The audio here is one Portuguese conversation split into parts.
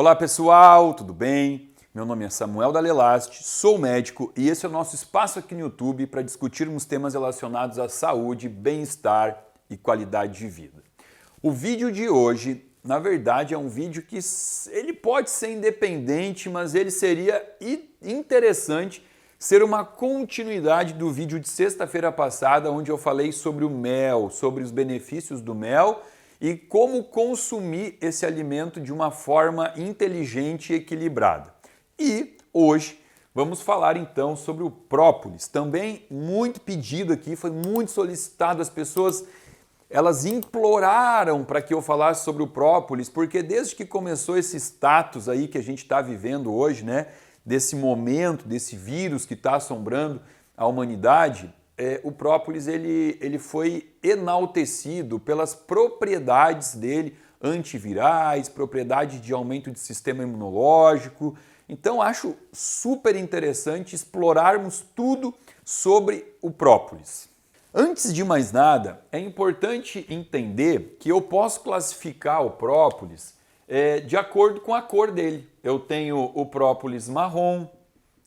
Olá pessoal, tudo bem? Meu nome é Samuel Dalelaste, sou médico e esse é o nosso espaço aqui no YouTube para discutirmos temas relacionados à saúde, bem-estar e qualidade de vida. O vídeo de hoje, na verdade, é um vídeo que ele pode ser independente, mas ele seria interessante ser uma continuidade do vídeo de sexta-feira passada, onde eu falei sobre o mel, sobre os benefícios do mel e como consumir esse alimento de uma forma inteligente e equilibrada. E hoje vamos falar então sobre o própolis, também muito pedido aqui, foi muito solicitado, as pessoas elas imploraram para que eu falasse sobre o própolis, porque desde que começou esse status aí que a gente está vivendo hoje, né, desse momento, desse vírus que está assombrando a humanidade, o própolis ele foi enaltecido pelas propriedades dele, antivirais, propriedade de aumento de sistema imunológico. Então acho super interessante explorarmos tudo sobre o própolis. Antes de mais nada, é importante entender que eu posso classificar o própolis de acordo com a cor dele. Eu tenho o própolis marrom,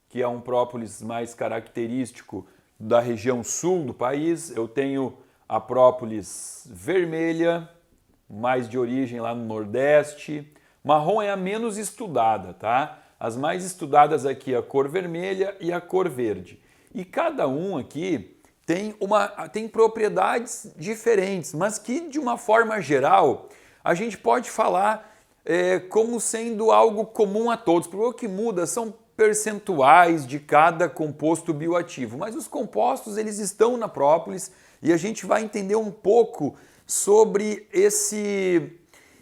que é um própolis mais característico da região sul do país. Eu tenho a própolis vermelha, mais de origem lá no Nordeste. Marrom é a menos estudada, tá? As mais estudadas aqui é a cor vermelha e a cor verde. E cada um aqui tem propriedades diferentes, mas que de uma forma geral a gente pode falar como sendo algo comum a todos, porque o que muda são percentuais de cada composto bioativo, mas os compostos eles estão na própolis e a gente vai entender um pouco sobre esse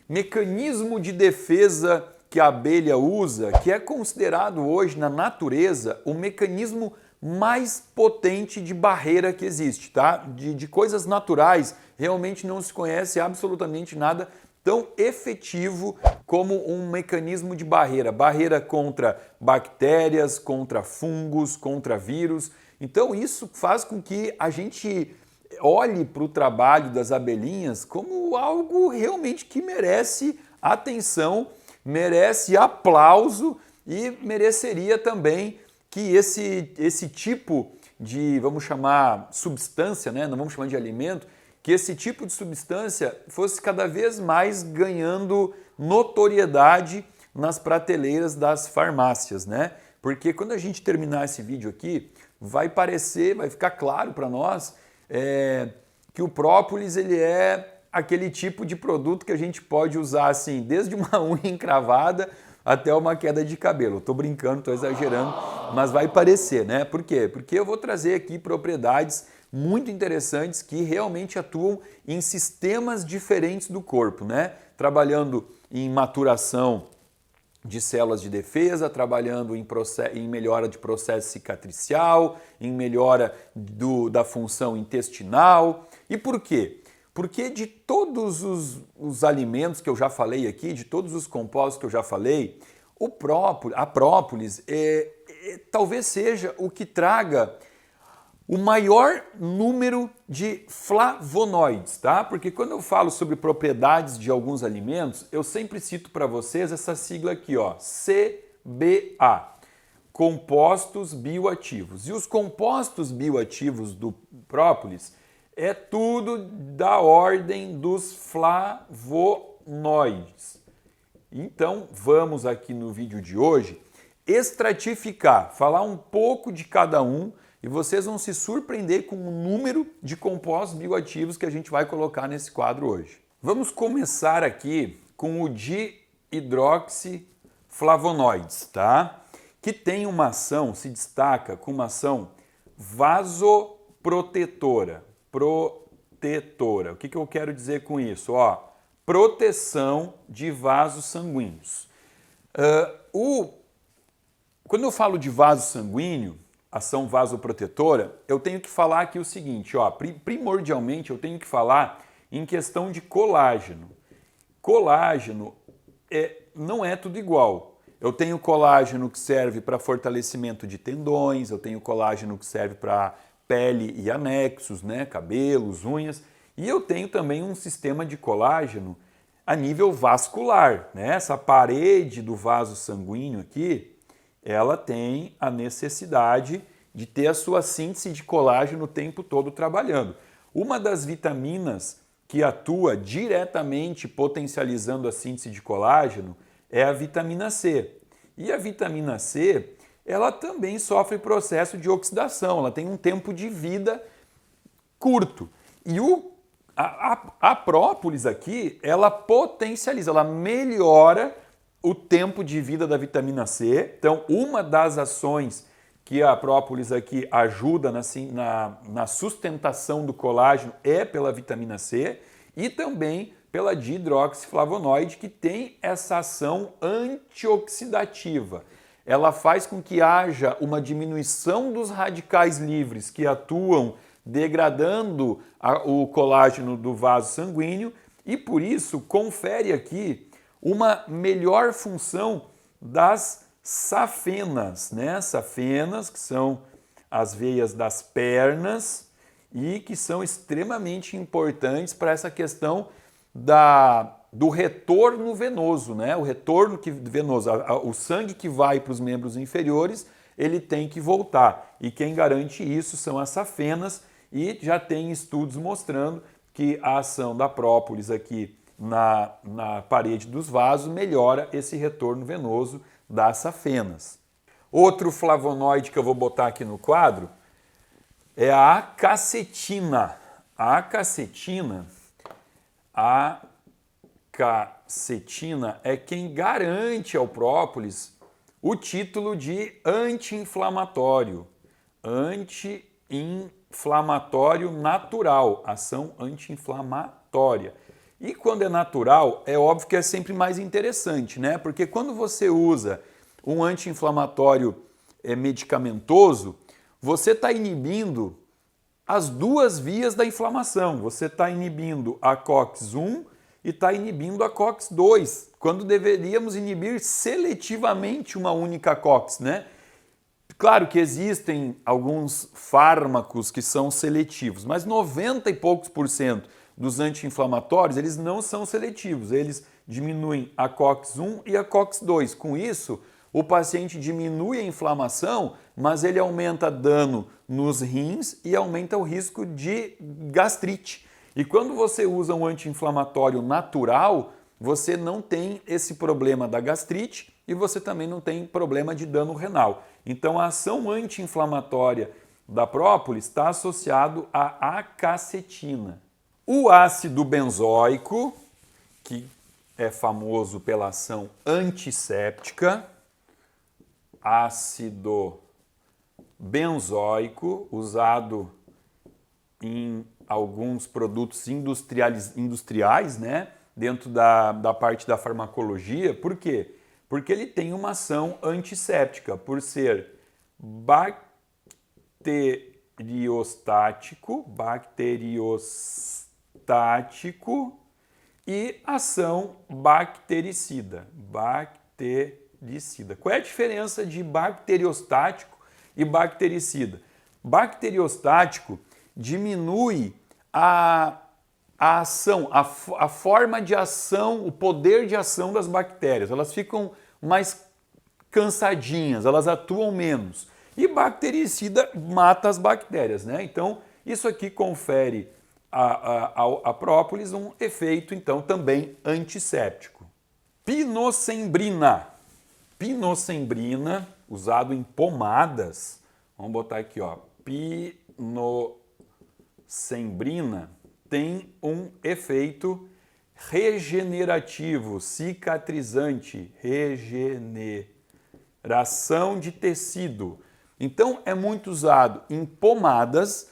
mecanismo de defesa que a abelha usa, que é considerado hoje na natureza o mecanismo mais potente de barreira que existe, tá? De coisas naturais realmente não se conhece absolutamente nada tão efetivo como um mecanismo de barreira. Barreira contra bactérias, contra fungos, contra vírus. Então isso faz com que a gente olhe para o trabalho das abelhinhas como algo realmente que merece atenção, merece aplauso e mereceria também que esse tipo de, vamos chamar, substância, né? Não vamos chamar de alimento, que esse tipo de substância fosse cada vez mais ganhando notoriedade nas prateleiras das farmácias, né? Porque quando a gente terminar esse vídeo aqui, vai ficar claro para nós que o própolis ele é aquele tipo de produto que a gente pode usar assim, desde uma unha encravada até uma queda de cabelo. Estou brincando, estou exagerando, mas vai parecer, né? Por quê? Porque eu vou trazer aqui propriedades muito interessantes que realmente atuam em sistemas diferentes do corpo, né? Trabalhando em maturação de células de defesa, trabalhando em melhora de processo cicatricial, em melhora da função intestinal. E por quê? Porque de todos os alimentos que eu já falei aqui, de todos os compostos que eu já falei, a própolis talvez seja o que traga o maior número de flavonoides, tá? Porque quando eu falo sobre propriedades de alguns alimentos, eu sempre cito para vocês essa sigla aqui, ó, CBA, compostos bioativos. E os compostos bioativos do própolis é tudo da ordem dos flavonoides. Então, vamos aqui no vídeo de hoje estratificar, falar um pouco de cada um e vocês vão se surpreender com o número de compostos bioativos que a gente vai colocar nesse quadro hoje. Vamos começar aqui com o dihidroxiflavonoides, tá? Que tem uma ação, se destaca com uma ação vasoprotetora. O que eu quero dizer com isso? Ó, proteção de vasos sanguíneos. Quando eu falo de vaso sanguíneo, ação vasoprotetora, eu tenho que falar aqui o seguinte, ó, primordialmente eu tenho que falar em questão de colágeno. Colágeno não é tudo igual. Eu tenho colágeno que serve para fortalecimento de tendões, eu tenho colágeno que serve para pele e anexos, né, cabelos, unhas, e eu tenho também um sistema de colágeno a nível vascular, né? Essa parede do vaso sanguíneo aqui, ela tem a necessidade de ter a sua síntese de colágeno o tempo todo trabalhando. Uma das vitaminas que atua diretamente potencializando a síntese de colágeno é a vitamina C. E a vitamina C, ela também sofre processo de oxidação, ela tem um tempo de vida curto. E a própolis aqui, ela potencializa, ela melhora o tempo de vida da vitamina C. Então, uma das ações que a própolis aqui ajuda na sustentação do colágeno é pela vitamina C e também pela dihidroxiflavonoide, que tem essa ação antioxidativa. Ela faz com que haja uma diminuição dos radicais livres que atuam degradando o colágeno do vaso sanguíneo e, por isso, confere aqui uma melhor função das safenas, né? Safenas, que são as veias das pernas e que são extremamente importantes para essa questão do retorno venoso, né? O retorno venoso, o sangue que vai para os membros inferiores, ele tem que voltar. E quem garante isso são as safenas, e já tem estudos mostrando que a ação da própolis aqui na parede dos vasos melhora esse retorno venoso das safenas. Outro flavonoide que eu vou botar aqui no quadro é a acacetina. A acacetina é quem garante ao própolis o título de anti-inflamatório. Anti-inflamatório natural, ação anti-inflamatória. E quando é natural, é óbvio que é sempre mais interessante, né? Porque quando você usa um anti-inflamatório medicamentoso, você está inibindo as duas vias da inflamação. Você está inibindo a COX-1 e está inibindo a COX-2, quando deveríamos inibir seletivamente uma única COX, né? Claro que existem alguns fármacos que são seletivos, mas 90 e poucos por cento dos anti-inflamatórios, eles não são seletivos, eles diminuem a COX-1 e a COX-2. Com isso, o paciente diminui a inflamação, mas ele aumenta dano nos rins e aumenta o risco de gastrite. E quando você usa um anti-inflamatório natural, você não tem esse problema da gastrite e você também não tem problema de dano renal. Então, a ação anti-inflamatória da própolis está associado à acacetina. O ácido benzoico, que é famoso pela ação antisséptica, ácido benzoico, usado em alguns produtos industriais, né? Dentro da parte da farmacologia. Por quê? Porque ele tem uma ação antisséptica, por ser bacteriostático e ação bactericida. Qual é a diferença de bacteriostático e bactericida? Bacteriostático diminui a ação, a forma de ação, o poder de ação das bactérias. Elas ficam mais cansadinhas, elas atuam menos. E bactericida mata as bactérias, né? Então, isso aqui confere à própolis um efeito, então, também antisséptico. Pinossembrina. Pinossembrina, usado em pomadas. Vamos botar aqui, ó. Pinossembrina tem um efeito regenerativo, cicatrizante, regeneração de tecido. Então, é muito usado em pomadas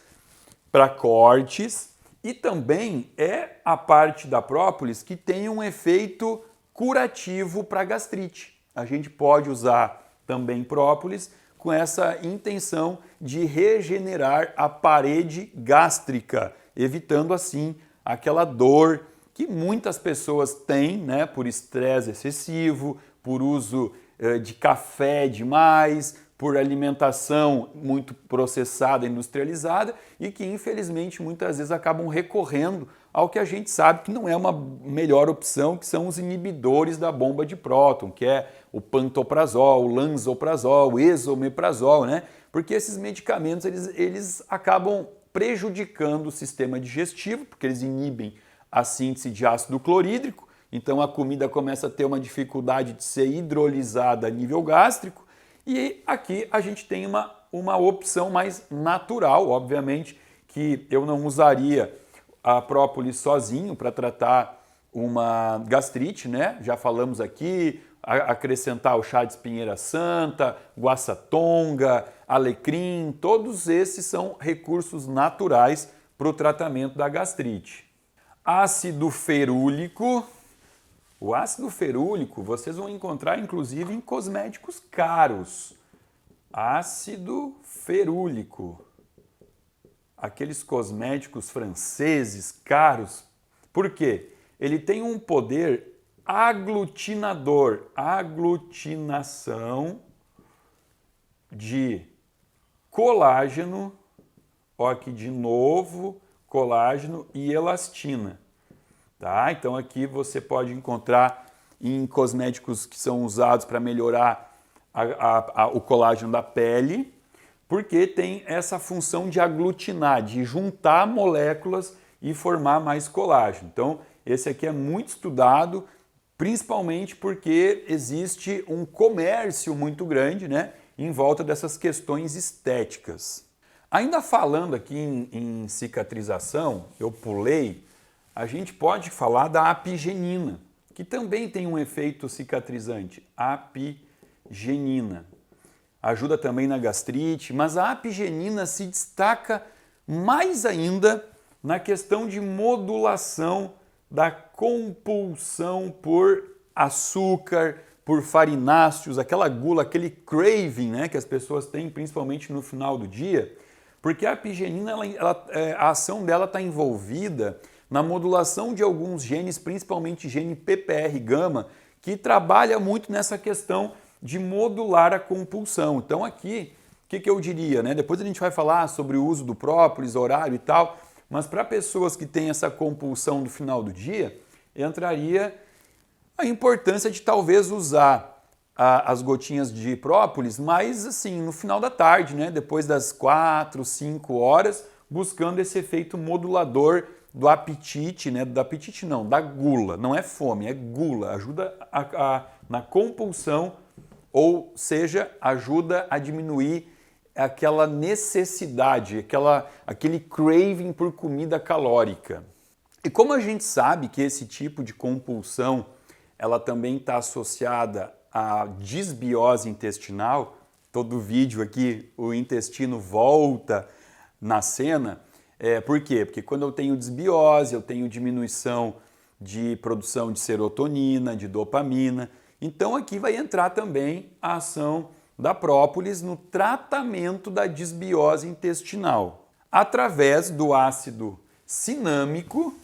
para cortes e também é a parte da própolis que tem um efeito curativo para gastrite. A gente pode usar também própolis com essa intenção de regenerar a parede gástrica, evitando assim aquela dor que muitas pessoas têm, né, por estresse excessivo, por uso de café demais, por alimentação muito processada, industrializada e que infelizmente muitas vezes acabam recorrendo ao que a gente sabe que não é uma melhor opção, que são os inibidores da bomba de próton, que é o pantoprazol, o lansoprazol, o esomeprazol, né? Porque esses medicamentos eles acabam prejudicando o sistema digestivo, porque eles inibem a síntese de ácido clorídrico, então a comida começa a ter uma dificuldade de ser hidrolisada a nível gástrico. E aqui a gente tem uma opção mais natural, obviamente, que eu não usaria a própolis sozinho para tratar uma gastrite, né? Já falamos aqui, acrescentar o chá de espinheira santa, guaçatonga, alecrim, todos esses são recursos naturais para o tratamento da gastrite. Ácido ferúlico. O ácido ferúlico vocês vão encontrar inclusive em cosméticos caros. Ácido ferúlico. Aqueles cosméticos franceses caros. Por quê? Ele tem um poder aglutinador, aglutinação de colágeno, ó aqui de novo, colágeno e elastina. Tá? Então aqui você pode encontrar em cosméticos que são usados para melhorar o colágeno da pele, porque tem essa função de aglutinar, de juntar moléculas e formar mais colágeno. Então esse aqui é muito estudado, principalmente porque existe um comércio muito grande, né, em volta dessas questões estéticas. Ainda falando aqui em cicatrização, eu pulei, a gente pode falar da apigenina, que também tem um efeito cicatrizante, apigenina. Ajuda também na gastrite, mas a apigenina se destaca mais ainda na questão de modulação da compulsão por açúcar, por farináceos, aquela gula, aquele craving, né, que as pessoas têm principalmente no final do dia, porque a apigenina, a ação dela está envolvida na modulação de alguns genes, principalmente gene PPR-gama, que trabalha muito nessa questão de modular a compulsão. Então aqui, o que eu diria, né? Depois a gente vai falar sobre o uso do própolis, horário e tal, mas para pessoas que têm essa compulsão do final do dia, entraria a importância de talvez usar as gotinhas de própolis, mas assim, no final da tarde, né? Depois das 4, 5 horas, buscando esse efeito modulador do apetite, né? Do apetite não, da gula. Não é fome, é gula. Ajuda na compulsão, ou seja, ajuda a diminuir aquela necessidade, aquele craving por comida calórica. E como a gente sabe que esse tipo de compulsão ela também está associada à disbiose intestinal, todo vídeo aqui o intestino volta na cena. Por quê? Porque quando eu tenho desbiose, eu tenho diminuição de produção de serotonina, de dopamina. Então aqui vai entrar também a ação da própolis no tratamento da disbiose intestinal, através do ácido cinâmico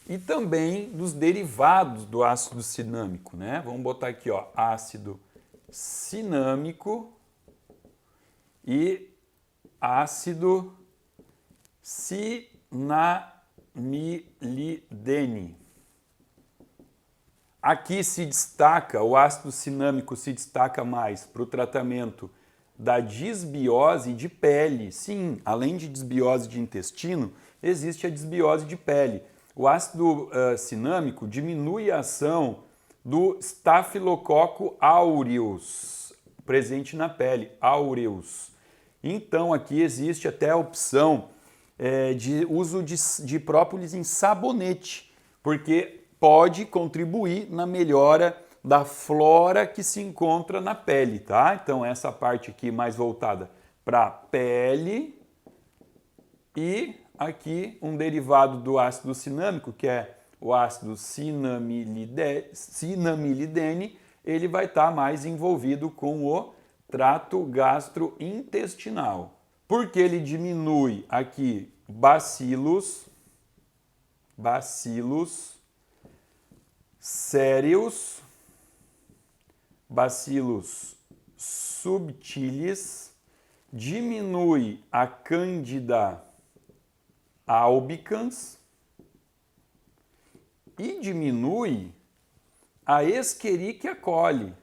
e também dos derivados do ácido cinâmico, né? Vamos botar aqui, ó, ácido cinâmico e ácido cinamilidene. Aqui se destaca, o ácido cinâmico se destaca mais para o tratamento da disbiose de pele. Sim, além de disbiose de intestino, existe a disbiose de pele. O ácido cinâmico diminui a ação do Staphylococcus aureus, presente na pele, aureus. Então aqui existe até a opção de uso de própolis em sabonete, porque pode contribuir na melhora da flora que se encontra na pele, tá? Então essa parte aqui mais voltada para a pele e aqui um derivado do ácido cinâmico, que é o ácido cinamilidene, ele vai estar mais envolvido com o trato gastrointestinal. Porque ele diminui aqui bacilos sérios, bacilos subtilis, diminui a Candida albicans e diminui a Escherichia coli,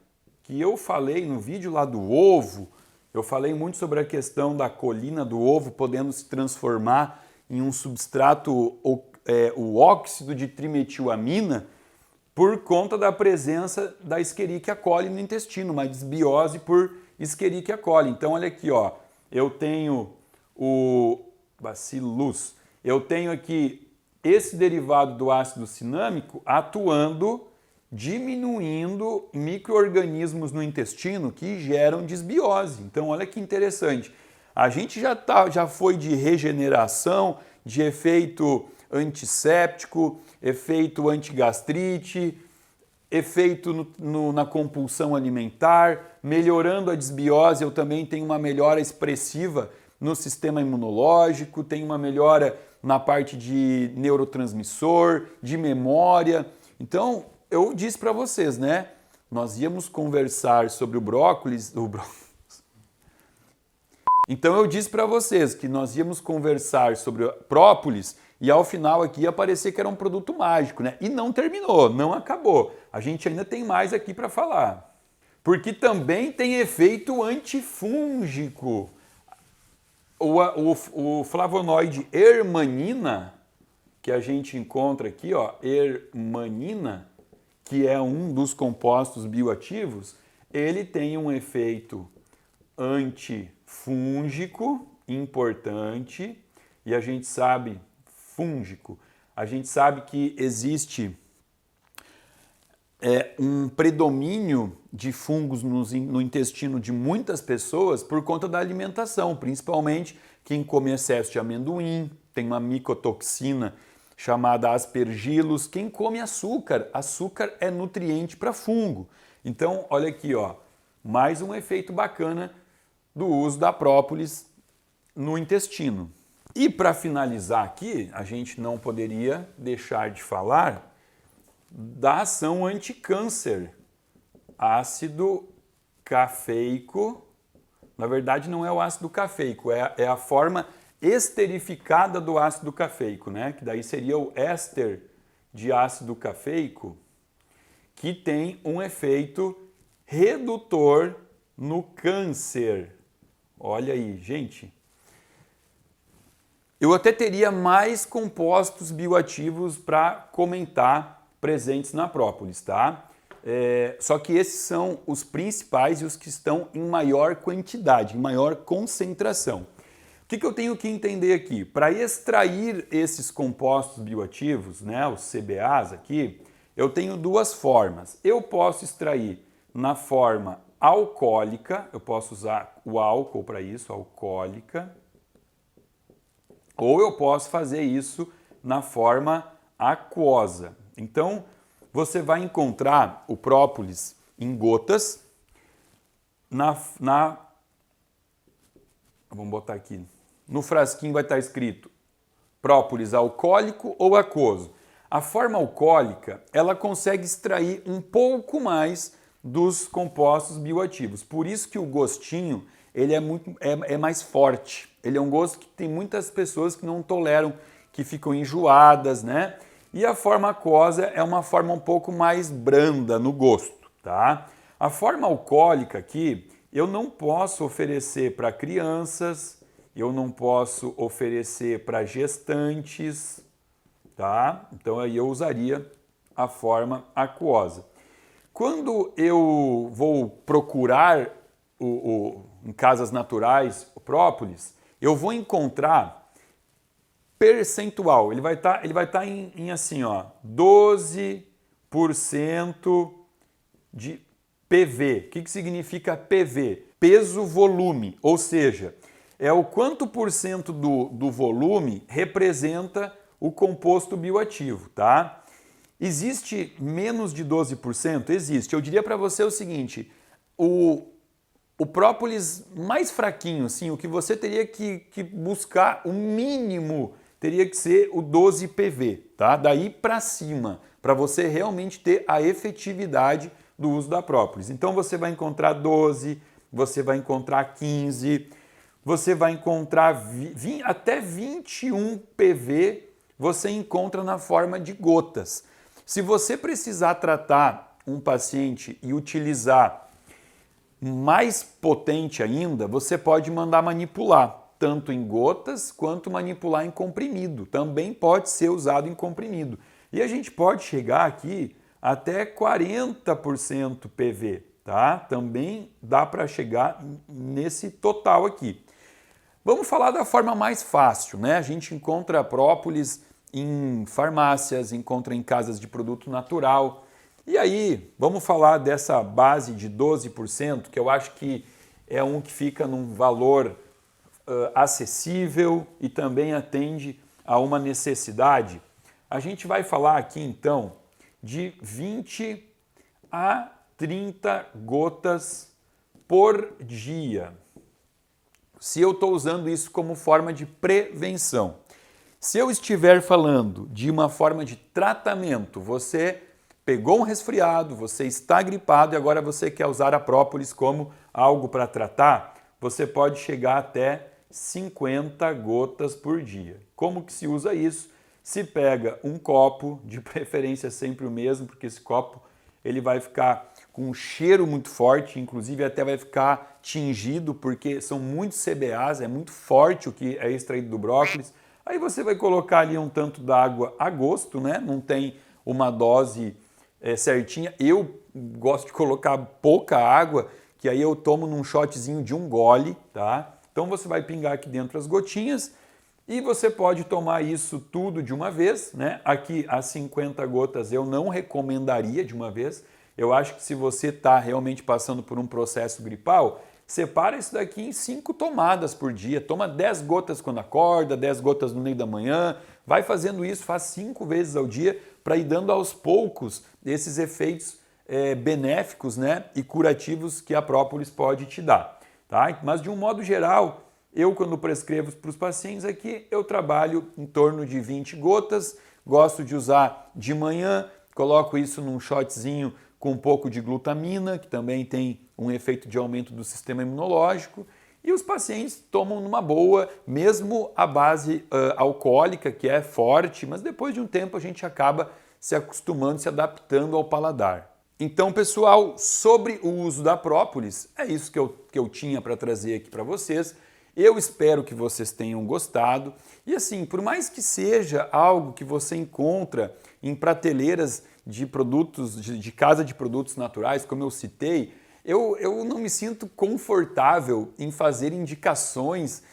que eu falei no vídeo lá do ovo. Eu falei muito sobre a questão da colina do ovo podendo se transformar em um substrato, o óxido de trimetilamina, por conta da presença da Escherichia coli no intestino, uma desbiose por Escherichia coli. Então, olha aqui, ó, eu tenho o Bacillus, eu tenho aqui esse derivado do ácido cinâmico atuando, diminuindo micro-organismos no intestino que geram desbiose. Então, olha que interessante. A gente já foi de regeneração, de efeito antisséptico, efeito antigastrite, efeito na compulsão alimentar, melhorando a desbiose. Eu também tenho uma melhora expressiva no sistema imunológico, tenho uma melhora na parte de neurotransmissor, de memória. Então, eu disse para vocês, né? Nós íamos conversar sobre o brócolis. Então, eu disse para vocês que nós íamos conversar sobre o própolis e ao final aqui ia parecer que era um produto mágico, né? E não terminou, não acabou. A gente ainda tem mais aqui para falar. Porque também tem efeito antifúngico. O flavonoide hermanina, que a gente encontra aqui, ó, hermanina, que é um dos compostos bioativos, ele tem um efeito antifúngico importante, e a gente sabe, fúngico, a gente sabe que existe um predomínio de fungos no intestino de muitas pessoas por conta da alimentação, principalmente quem come excesso de amendoim, tem uma micotoxina chamada aspergillus, quem come açúcar, açúcar é nutriente para fungo. Então, olha aqui, ó, mais um efeito bacana do uso da própolis no intestino. E para finalizar aqui, a gente não poderia deixar de falar da ação anticâncer. Ácido cafeico, na verdade não é o ácido cafeico, é a forma esterificada do ácido cafeico, né? Que daí seria o éster de ácido cafeico, que tem um efeito redutor no câncer. Olha aí, gente. Eu até teria mais compostos bioativos para comentar presentes na própolis, tá? Só que esses são os principais e os que estão em maior quantidade, em maior concentração. O que eu tenho que entender aqui? Para extrair esses compostos bioativos, né, os CBAs aqui, eu tenho duas formas. Eu posso extrair na forma alcoólica, eu posso usar o álcool para isso, alcoólica, ou eu posso fazer isso na forma aquosa. Então, você vai encontrar o própolis em gotas vamos botar aqui. No frasquinho vai estar escrito própolis alcoólico ou aquoso. A forma alcoólica, ela consegue extrair um pouco mais dos compostos bioativos. Por isso que o gostinho, ele é mais forte. Ele é um gosto que tem muitas pessoas que não toleram, que ficam enjoadas, né? E a forma aquosa é uma forma um pouco mais branda no gosto, tá? A forma alcoólica aqui, eu não posso oferecer para crianças, eu não posso oferecer para gestantes, tá? Então aí eu usaria a forma aquosa. Quando eu vou procurar em casas naturais o própolis, eu vou encontrar percentual. Ele vai estar em assim, ó, 12% de PV. O que significa PV? Peso-volume, ou seja, é o quanto por cento do volume representa o composto bioativo, tá? Existe menos de 12%? Existe. Eu diria para você o seguinte, o própolis mais fraquinho, assim, o que você teria que buscar, o mínimo, teria que ser o 12 PV, tá? Daí para cima, para você realmente ter a efetividade do uso da própolis. Então você vai encontrar 12, você vai encontrar 15, você vai encontrar até 21 PV, você encontra na forma de gotas. Se você precisar tratar um paciente e utilizar mais potente ainda, você pode mandar manipular, tanto em gotas quanto manipular em comprimido. Também pode ser usado em comprimido. E a gente pode chegar aqui até 40% PV, tá? Também dá para chegar nesse total aqui. Vamos falar da forma mais fácil, né? A gente encontra própolis em farmácias, encontra em casas de produto natural. E aí, vamos falar dessa base de 12%, que eu acho que é um que fica num valor acessível e também atende a uma necessidade. A gente vai falar aqui então de 20 a 30 gotas por dia. Se eu estou usando isso como forma de prevenção. Se eu estiver falando de uma forma de tratamento, você pegou um resfriado, você está gripado e agora você quer usar a própolis como algo para tratar, você pode chegar até 50 gotas por dia. Como que se usa isso? Se pega um copo, de preferência sempre o mesmo, porque esse copo ele vai ficar com um cheiro muito forte, inclusive até vai ficar tingido, porque são muitos CBAs, é muito forte o que é extraído do brócolis. Aí você vai colocar ali um tanto d'água a gosto, né? Não tem uma dose certinha. Eu gosto de colocar pouca água, que aí eu tomo num shotzinho de 1 gole, tá? Então você vai pingar aqui dentro as gotinhas e você pode tomar isso tudo de uma vez, né? Aqui as 50 gotas eu não recomendaria de uma vez. Eu acho que se você está realmente passando por um processo gripal, separa isso daqui em 5 tomadas por dia. Toma 10 gotas quando acorda, 10 gotas no meio da manhã. Vai fazendo isso, faz 5 vezes ao dia para ir dando aos poucos esses efeitos benéficos, né, e curativos que a própolis pode te dar. Tá? Mas de um modo geral, eu quando prescrevo para os pacientes aqui, eu trabalho em torno de 20 gotas, gosto de usar de manhã, coloco isso num shotzinho com um pouco de glutamina, que também tem um efeito de aumento do sistema imunológico, e os pacientes tomam numa boa, mesmo a base alcoólica, que é forte, mas depois de um tempo a gente acaba se acostumando, se adaptando ao paladar. Então, pessoal, sobre o uso da própolis, é isso que eu tinha para trazer aqui para vocês. Eu espero que vocês tenham gostado. E assim, por mais que seja algo que você encontra em prateleiras de produtos, de casa de produtos naturais, como eu citei, eu não me sinto confortável em fazer indicações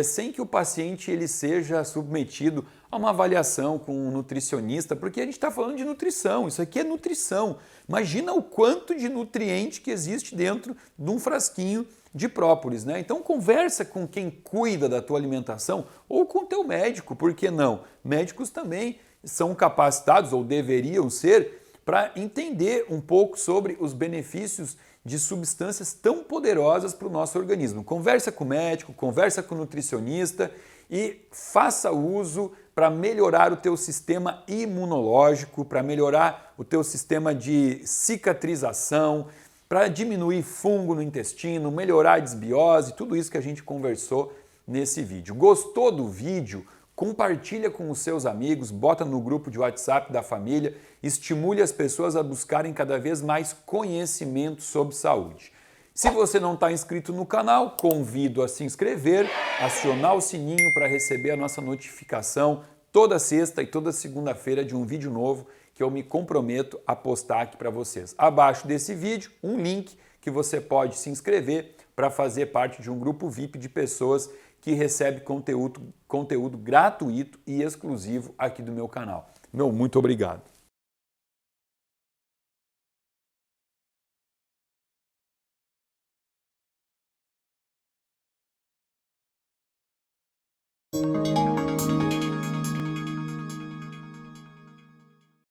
sem que o paciente ele seja submetido a uma avaliação com um nutricionista, porque a gente está falando de nutrição, isso aqui é nutrição. Imagina o quanto de nutriente que existe dentro de um frasquinho de própolis, né? Então conversa com quem cuida da tua alimentação ou com o teu médico, por que não? Médicos também são capacitados ou deveriam ser para entender um pouco sobre os benefícios de substâncias tão poderosas para o nosso organismo. Conversa com o médico, conversa com o nutricionista e faça uso para melhorar o teu sistema imunológico, para melhorar o teu sistema de cicatrização, para diminuir fungo no intestino, melhorar a desbiose, tudo isso que a gente conversou nesse vídeo. Gostou do vídeo? Compartilha com os seus amigos, bota no grupo de WhatsApp da família, estimule as pessoas a buscarem cada vez mais conhecimento sobre saúde. Se você não está inscrito no canal, convido a se inscrever, acionar o sininho para receber a nossa notificação toda sexta e toda segunda-feira de um vídeo novo que eu me comprometo a postar aqui para vocês. Abaixo desse vídeo, um link que você pode se inscrever para fazer parte de um grupo VIP de pessoas que recebe conteúdo gratuito e exclusivo aqui do meu canal. Meu muito obrigado.